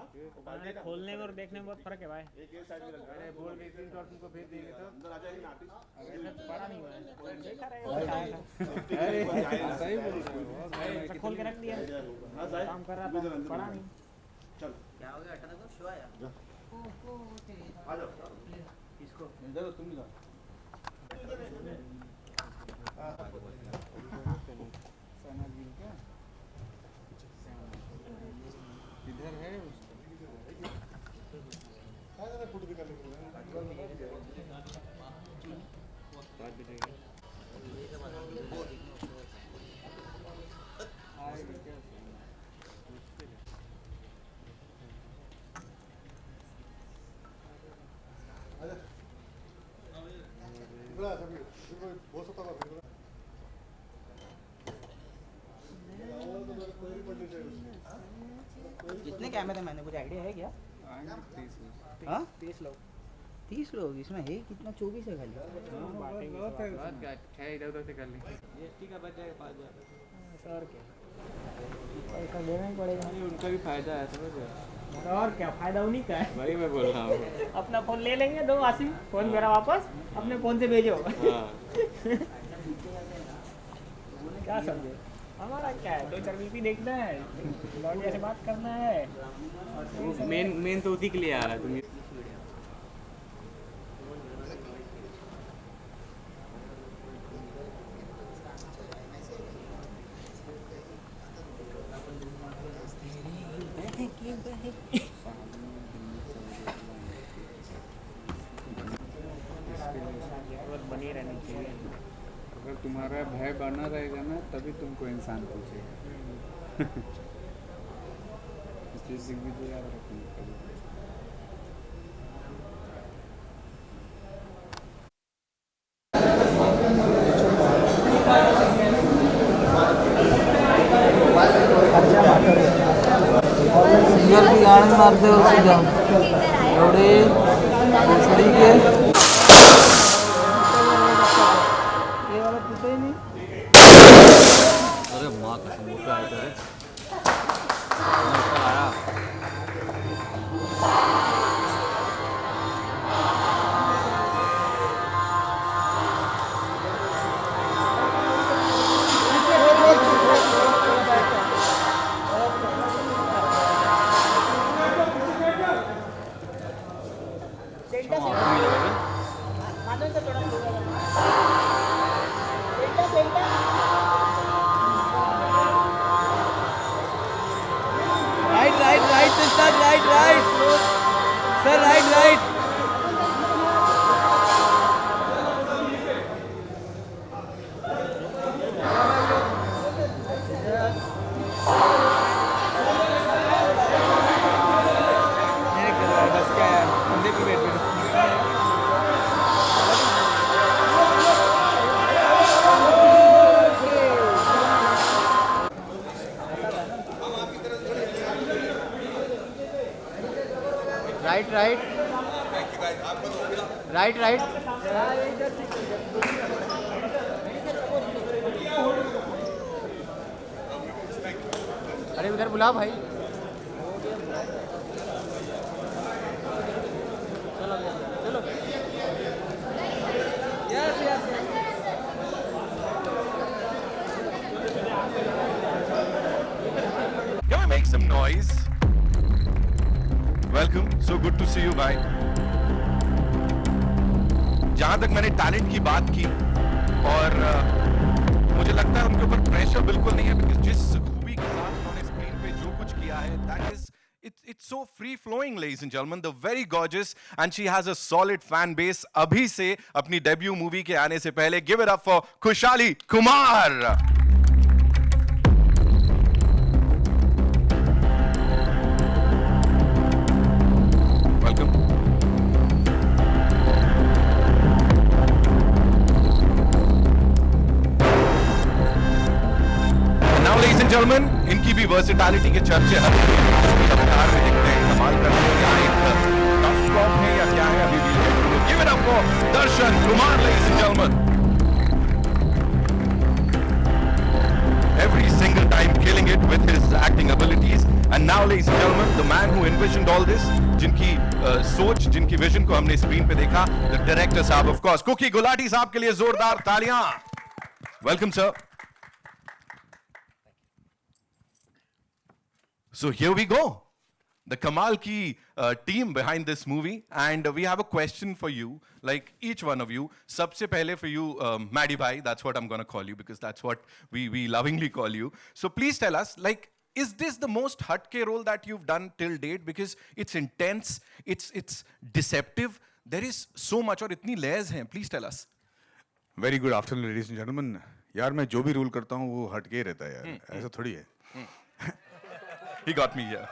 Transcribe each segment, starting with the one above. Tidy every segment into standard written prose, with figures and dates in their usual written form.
खोलने में और देखने में बहुत फर्क है भाई। अरे बोल रही थी तो तुमको भेज देंगे तो अंदर आ जाएगी ना आर्टिस्ट। ऐसा पढ़ा नहीं हुआ है, देखा रहेगा अरे सही बोल रहे हो ऐसा खोल के रख दिया, काम कर रहा था, पढ़ा नहीं। चल क्या हो गया? अट्टा देखो शिवा आया। आ जाओ। किसको? इधर तुम जाओ। इधर है कितने कैमरे मैंने कुछ आइडिया है क्या? हाँ 30 लोग 30 लोग इसमें है कितना? 24 है खाली। इधर उधर से कर ली। जीएसटी का बच जाएगा 5,000। और क्या, पैसा देना ही पड़ेगा। उनका भी फायदा है समझ रहे और क्या फायदा उन्हीं का है। वही मैं बोल रहा हूँ। अपना फोन ले लेंगे, दो आसिम फोन मेरा वापस अपने फोन से भेजो। क्या समझे, हमारा क्या है, 2-4 बीपी देखना है, लौंडिया से बात करना है। मेन तो उसी के लिए आ रहा है तुम। बनी रहनी चाहिए। अगर तुम्हारा भय बना रहेगा ना तभी तुमको इंसान पूछेगा। इस चीज़ भी तो याद रखना कभी। सिंगर की गाने मारते हो सीधा थोड़े भोसड़ी के ये वाला टूटे ही नहीं। अरे माँ कसम मोटा है तेरे right sister right sir right बस क्या यार अंधे पे बैठ बैठ। राइट अरे उधर बुला भाई। चलो Can we make some noise? Welcome. So good to see you, bhai. जहां तक मैंने टैलेंट की बात की और मुझे लगता है उनके ऊपर प्रेशर बिल्कुल नहीं है, बिकॉज़ जिस खूबी के साथ उन्होंने स्क्रीन पे जो कुछ किया है, that is it's so free flowing, ladies and gentlemen. The very gorgeous, and she has a solid fan base. अभी से अपनी डेब्यू मूवी के आने से पहले, give it up for खुशहाली Kumar. Welcome. And now, ladies and gentlemen, इनकी भी वर्सेटैलिटी के चर्चे हर अवतार में दिखते हैं, कमाल करते हैं, क्या एक टफ फ्लॉप है या क्या है, अभी भी give it up for Darshan Kumar, ladies and gentlemen. Every single time killing it with his acting abilities, And now, ladies and gentlemen, the man who envisioned all this, जिनकी सोच, जिनकी विजन को हमने स्क्रीन पे देखा, the director साहब, of course, cookie Gulati साहब के लिए जोरदार तालियां. Welcome, sir. So here we go. The Kamal Ki team behind this movie, and we have a question for you, like each one of you. Sabse pehle for you, Maddie Bhai, that's what I'm gonna call you because that's what we lovingly call you. So please tell us, like, is this the most hatke role that you've done till date? Because it's intense, it's deceptive. There is so much, और इतनी layers हैं. Please tell us. Very good afternoon ladies and gentleman. यार मैं जो भी rule करता हूँ वो हटके ही रहता है यार, ऐसा थोड़ी है. He got me here.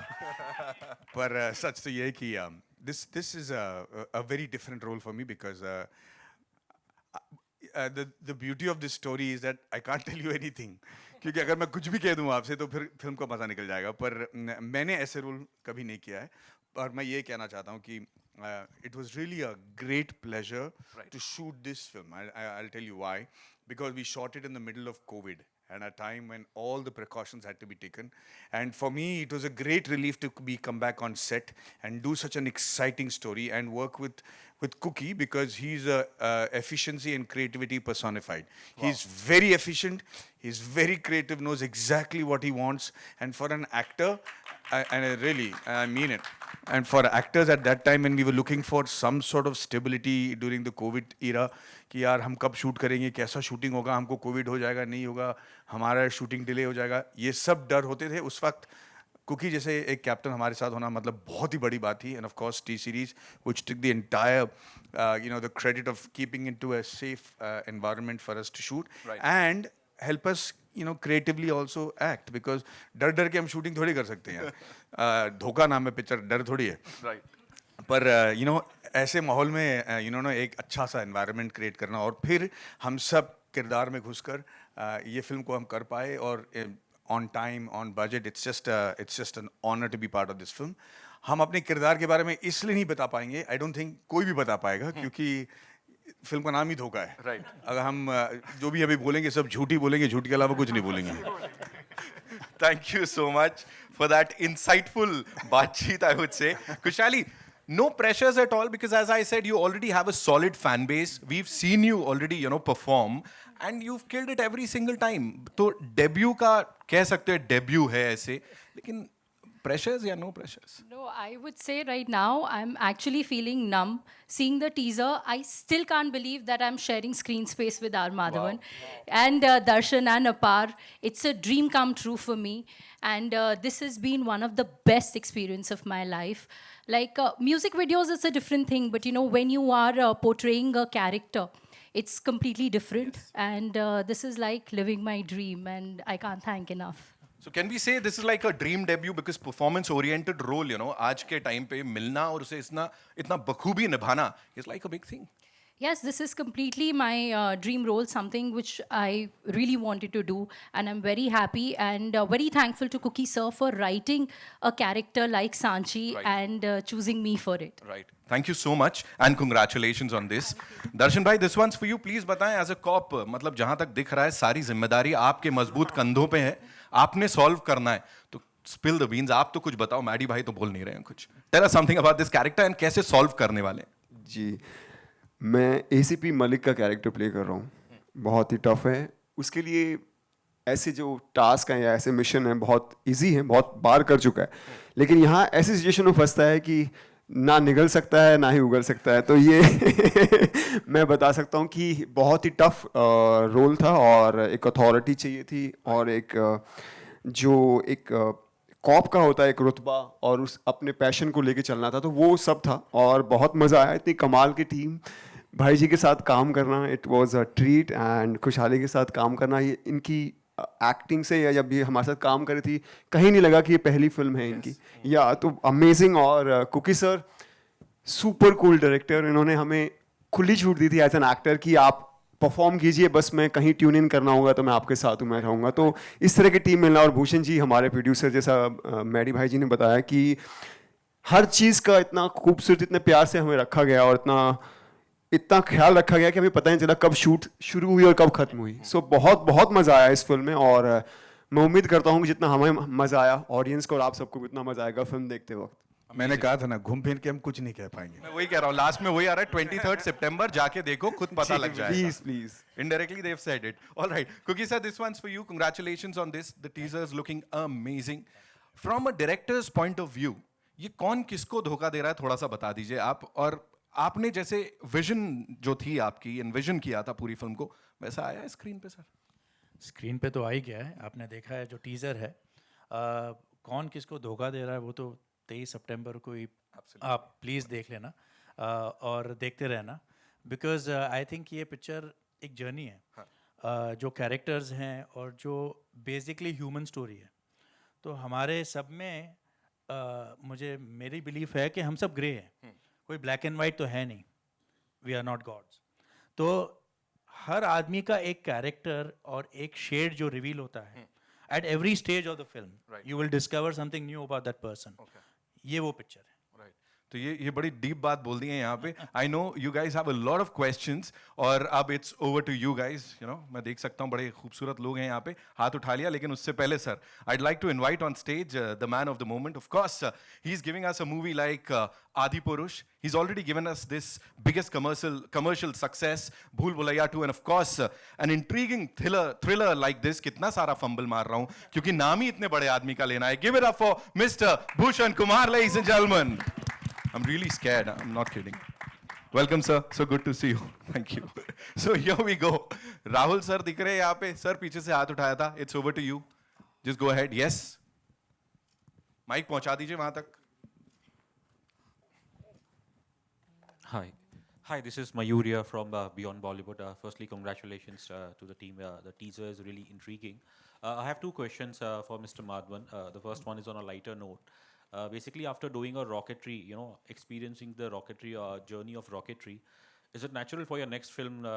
पर सच तो ये है कि this is a very different role for me because the beauty of this story is that I can't tell you anything. क्योंकि अगर मैं कुछ भी कह दूँ आपसे तो फिर फिल्म का मजा निकल जाएगा. पर मैंने ऐसे रोल कभी नहीं किया है. और मैं ये कहना चाहता हूँ कि it was really a great pleasure to shoot this film. I'll tell you why. Because we shot it in the middle of COVID and a time when all the precautions had to be taken. And for me, it was a great relief to come back on set and do such an exciting story and work with Cookie because he's efficiency and creativity personified. Wow. He's very efficient, he's very creative, knows exactly what he wants. And for an actor, I mean it. And for actors at that time when we were looking for some sort of stability during the COVID era, कि यार हम कब shoot करेंगे, कैसा shooting होगा, हमको Covid हो जाएगा, नहीं होगा, हमारा शूटिंग डिले हो जाएगा, ये सब डर होते थे उस वक्त. कुकी जैसे एक कैप्टन हमारे साथ होना मतलब बहुत ही बड़ी बात थी. And of course T Series which took the entire the credit of keeping into a safe environment for us to shoot and help us creatively also act because डर के हम शूटिंग थोड़ी कर सकते हैं यार. धोखा नाम है पिक्चर, डर थोड़ी है. पर ऐसे माहौल में एक अच्छा सा एनवायरनमेंट क्रिएट करना और फिर हम सब किरदार में घुसकर ये फिल्म को हम कर पाए और on time on budget. It's just an honour to be part of this film. हम अपने किरदार के बारे में इसलिए नहीं बता पाएंगे, आई डोंट थिंक कोई भी बता पाएगा क्योंकि फिल्म का नाम ही धोखा है. राइट. अगर हम जो भी अभी बोलेंगे सब झूठी बोलेंगे, झूठ के अलावा कुछ नहीं बोलेंगे. Thank you so much for that insightful baatcheet, I would say. Kushali, no pressures at all because as I said, you already have a solid fan base. We've seen you already, perform and you've killed it every single time. तो debut का कह सकते हैं debut है ऐसे, लेकिन pressures या no pressures? No, I would say right now I'm actually feeling numb. Seeing the teaser, I still can't believe that I'm sharing screen space with R. Madhavan and Darshan and Apar. It's a dream come true for me. And this has been one of the best experience of my life. Like music videos, it's a different thing. But when you are portraying a character, it's completely different. Yes. And this is like living my dream and I can't thank enough. So can we say this is like a dream debut because performance oriented role, आज के time पे मिलना और उसे इतना बखूबी निभाना is like a big thing. Yes, this is completely my dream role, something which I really wanted to do, and I'm very happy and very thankful to Cookie sir for writing a character like Sanchi and choosing me for it. Right. Thank you so much and congratulations on this. Darshan bhai, this one's for you. Please बताएं as a cop, मतलब जहाँ तक दिख रहा है सारी जिम्मेदारी आपके मजबूत कंधों पे है, आपने सॉल्व करना है. तो spill the beans, आप तो कुछ बताओ. मैडी भाई तो बोल नहीं रहे हैं कुछ. Tell us something about this character and कैसे सॉल्व करने वाले हैं. जी, मैं ACP मलिक का कैरेक्टर प्ले कर रहा हूँ. बहुत ही टफ है. उसके लिए ऐसे जो टास्क हैं या ऐसे मिशन हैं बहुत इजी हैं, बहुत बार कर चुका है. लेकिन यहाँ ऐसी सिचुएशन में फंसता है कि ना निगल सकता है ना ही उगल सकता है. तो ये मैं बता सकता हूँ कि बहुत ही टफ रोल था और एक अथॉरिटी चाहिए थी और एक जो एक कॉप का होता है एक रुतबा और उस अपने पैशन को लेके चलना था. तो वो सब था और बहुत मज़ा आया. इतनी कमाल की टीम, भाई जी के साथ काम करना it was a treat and खुशहाली के साथ काम करना, ये इनकी एक्टिंग से या जब ये हमारे साथ काम कर रही थी कहीं नहीं लगा कि ये पहली फिल्म है इनकी. या तो अमेजिंग. और Kookie sir super cool director, इन्होंने हमें खुली छूट दी थी एज एन एक्टर कि आप परफॉर्म कीजिए, बस मैं कहीं ट्यून इन करना होगा तो मैं आपके साथ हूँ, मैं रहूँगा. तो इस तरह की टीम मिलना. और भूषण जी हमारे प्रोड्यूसर, जैसा मैडी भाई जी ने बताया कि हर चीज़ का इतना खूबसूरत, इतने प्यार से हमें रखा गया और इतना ख्याल रखा गया कि हमें पता नहीं चला कब शूट शुरू हुई और कब ख़त्म हुई. सो बहुत बहुत मज़ा आया इस फिल्म में और मैं उम्मीद करता हूँ कि जितना हमें मज़ा आया ऑडियंस को और आप सबको भी उतना मज़ा आएगा फिल्म देखते वक्त। मैंने कहा था ना, घूम फिर के हम कुछ नहीं कह पाएंगे। मैं वही कह रहा हूँ, लास्ट में वही आ रहा है 23rd सितंबर, जाके देखो, खुद पता लग जाएगा। Please please. Indirectly, they've said it. All right. Cookie sir, this one's for you. Congratulations on this. The teaser is looking amazing. From a director's point of view, ये कौन किसको धोखा दे रहा है, थोड़ा सा बता दीजिए आप। और आपने जैसे विजन जो थी आपकी, एनविजन किया था पूरी फिल्म को, वैसा आया है स्क्रीन पे सर? स्क्रीन पे तो आ ही गया है, आपने देखा है जो टीज़र है। कौन किसको धोखा दे रहा है वो तो 23 सितंबर को ही आप प्लीज़ देख लेना और देखते रहना, बिकॉज आई थिंक ये पिक्चर एक जर्नी है। जो कैरेक्टर्स हैं और जो बेसिकली ह्यूमन स्टोरी है, तो हमारे सब में मुझे मेरी बिलीफ है कि हम सब ग्रे हैं, कोई ब्लैक एंड वाइट तो है नहीं, वी आर नॉट गॉड्स। तो हर आदमी का एक कैरेक्टर और एक शेड जो रिवील होता है at every stage of the film, you will discover something knew about that person. ये वो पिक्चर है। तो ये बड़ी डीप बात बोल दी है यहाँ पे। I know you guys have a lot of questions, और अब it's over to you guys. You know, मैं देख सकता हूँ बड़े खूबसूरत लोग हैं यहाँ पे, हाथ उठा लिया। लेकिन उससे पहले sir, I'd like to invite on stage the man of the moment. Of course, he's giving us a movie like Adi Purush. He's already given us this biggest commercial success, Bhool Bhulaiya 2, and of course an intriguing thriller like this. कितना सारा fumble मार रहा हूँ क्योंकि नाम ही इतने बड़े आदमी का लेना है। Give it up for Mr. Bhushan Kumar, ladies and gentlemen. I'm really scared. I'm not kidding. Welcome, sir. So good to see you. Thank you. So here we go. Rahul sir दिख रहे हैं यहाँ पे। Sir पीछे से हाथ उठाया था। It's over to you. Just go ahead. Yes. Mic पहुंचा दीजिए वहां तक। Hi, this is Mayurya from Beyond Bollywood. Firstly, congratulations to the team. The teaser is really intriguing. I have two questions for Mr. Madhavan. The first one is on a lighter note. Basically, after doing a rocketry, experiencing the rocketry journey of rocketry, is it natural for your next film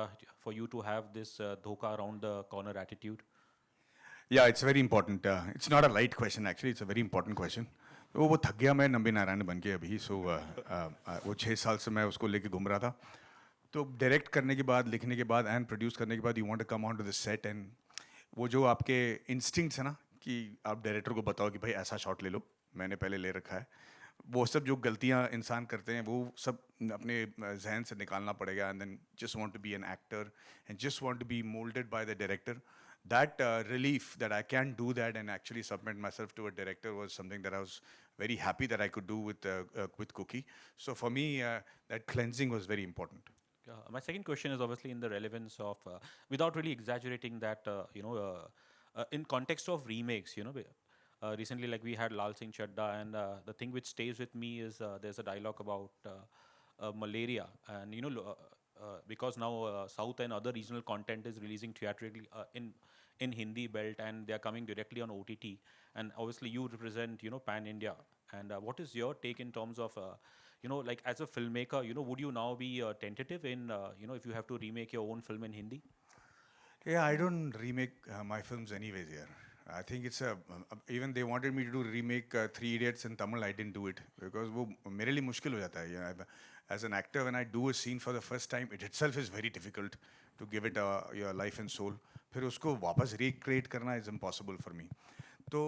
for you to have this dhoka around the corner attitude? Yeah, it's very important. It's not a light question actually. It's a very important question. वो थक गया मैं नंबी नारायण बन के अभी। सो वो 6 साल से मैं उसको लेके घूम रहा था। तो डायरेक्ट करने के बाद, लिखने के बाद एंड प्रोड्यूस करने के बाद, you want to come on to the set and वो जो आपके इंस्टिंक्ट्स है ना कि आप डायरेक्टर को बताओ कि भाई ऐसा शॉट ले लो, मैंने पहले ले रखा है। वो सब जो गलतियाँ इंसान करते हैं वो सब अपने जहन से निकालना पड़ेगा। And then just want to be an actor and just want to be moulded by the director. That relief that I can do that and actually submit myself to a director was something that I was very happy that I could do with Cookie. So for me, that cleansing was very important. My second question is obviously in the relevance of, without really exaggerating that, in context of remakes, recently like we had Lal Singh Chadda, and the thing which stays with me is there's a dialogue about malaria, and because now South and other regional content is releasing theatrically in Hindi belt, and they are coming directly on OTT, and obviously you represent pan India, and what is your take in terms of like as a filmmaker, would you now be tentative in if you have to remake your own film in Hindi? Yeah, I don't remake my films anyways here. I think it's even they wanted me to do remake 3 Idiots in Tamil. I didn't do it because वो मेरे लिए मुश्किल हो जाता है. As an actor, when I do a scene for the first time, it itself is very difficult to give it your life and soul. फिर उसको वापस recreate करना is impossible for me. So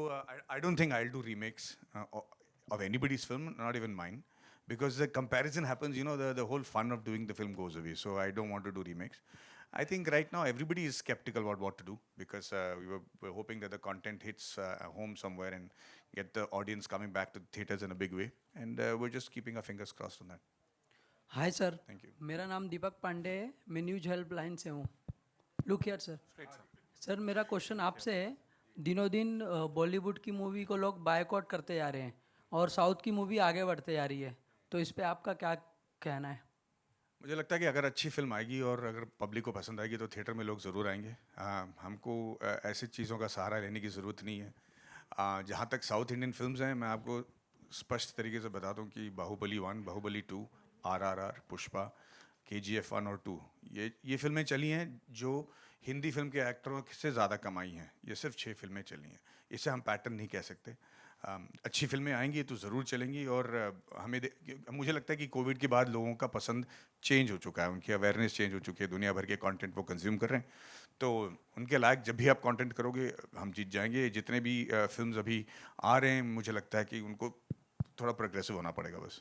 I don't think I'll do remakes of anybody's film, not even mine, because the comparison happens. The whole fun of doing the film goes away. So I don't want to do remakes. I think right now everybody is skeptical about what to do because we're hoping that the content hits home somewhere and get the audience coming back to the theaters in a big way. And we're just keeping our fingers crossed on that. Hi sir, Thank you. मेरा नाम दीपक पांडे है, मैं news helpline से हूँ। Look here sir. Sir मेरा question आपसे है, दिनों दिन बॉलीवुड की मूवी को लोग बायकॉट करते जा रहे हैं और साउथ की मूवी आगे बढ़ते जा रही है, तो इस पे आपका क्या कहना है? मुझे लगता है कि अगर अच्छी फिल्म आएगी और अगर पब्लिक को पसंद आएगी तो थिएटर में लोग ज़रूर आएंगे। हमको ऐसी चीज़ों का सहारा लेने की ज़रूरत नहीं है। जहाँ तक साउथ इंडियन फिल्म्स हैं, मैं आपको स्पष्ट तरीके से बता दूँ कि बाहुबली 1, बाहुबली 2, RRR, पुष्पा, KGF 1 और 2, ये फिल्में चली हैं जो हिंदी फिल्म के एक्टरों से ज़्यादा कमाई हैं। ये सिर्फ 6 फिल्में चली हैं। इसे हम पैटर्न नहीं कह सकते। अच्छी फिल्में आएंगी तो ज़रूर चलेंगी। और मुझे लगता है कि कोविड के बाद लोगों का पसंद चेंज हो चुका है, उनकी अवेयरनेस चेंज हो चुकी है, दुनिया भर के कंटेंट वो कंज्यूम कर रहे हैं। तो उनके लायक जब भी आप कंटेंट करोगे हम जीत जाएंगे। जितने भी फिल्म्स अभी आ रहे हैं मुझे लगता है कि उनको थोड़ा प्रोग्रेसिव होना पड़ेगा बस।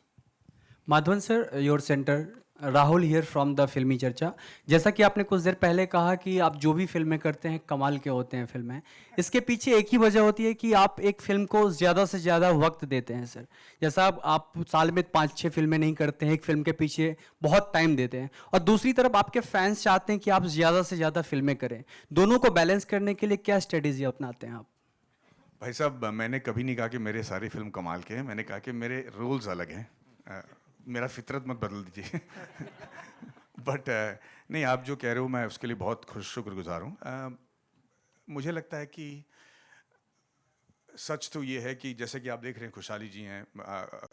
Madhavan sir, your centre Rahul here from the फिल्मी चर्चा। जैसा कि आपने कुछ देर पहले कहा कि आप जो भी फिल्में करते हैं कमाल के होते हैं फिल्में, इसके पीछे एक ही वजह होती है कि आप एक फिल्म को ज़्यादा से ज़्यादा वक्त देते हैं सर। जैसा आप साल में 5-6 फिल्में नहीं करते हैं, एक फिल्म के पीछे बहुत टाइम देते हैं, और दूसरी तरफ आपके फैंस चाहते हैं कि आप ज़्यादा से ज़्यादा फिल्में करें। दोनों को बैलेंस करने के लिए क्या स्ट्रेटेजी अपनाते हैं आप? भाई साहब, मैंने कभी नहीं कहा कि मेरे सारी फिल्म कमाल के हैं, मैंने कहा कि मेरे रोल्स अलग हैं। मेरा फितरत मत बदल दीजिए। बट नहीं, आप जो कह रहे हो मैं उसके लिए बहुत शुक्रगुजार हूँ। मुझे लगता है कि सच तो ये है कि जैसे कि आप देख रहे हैं खुशहाली जी हैं,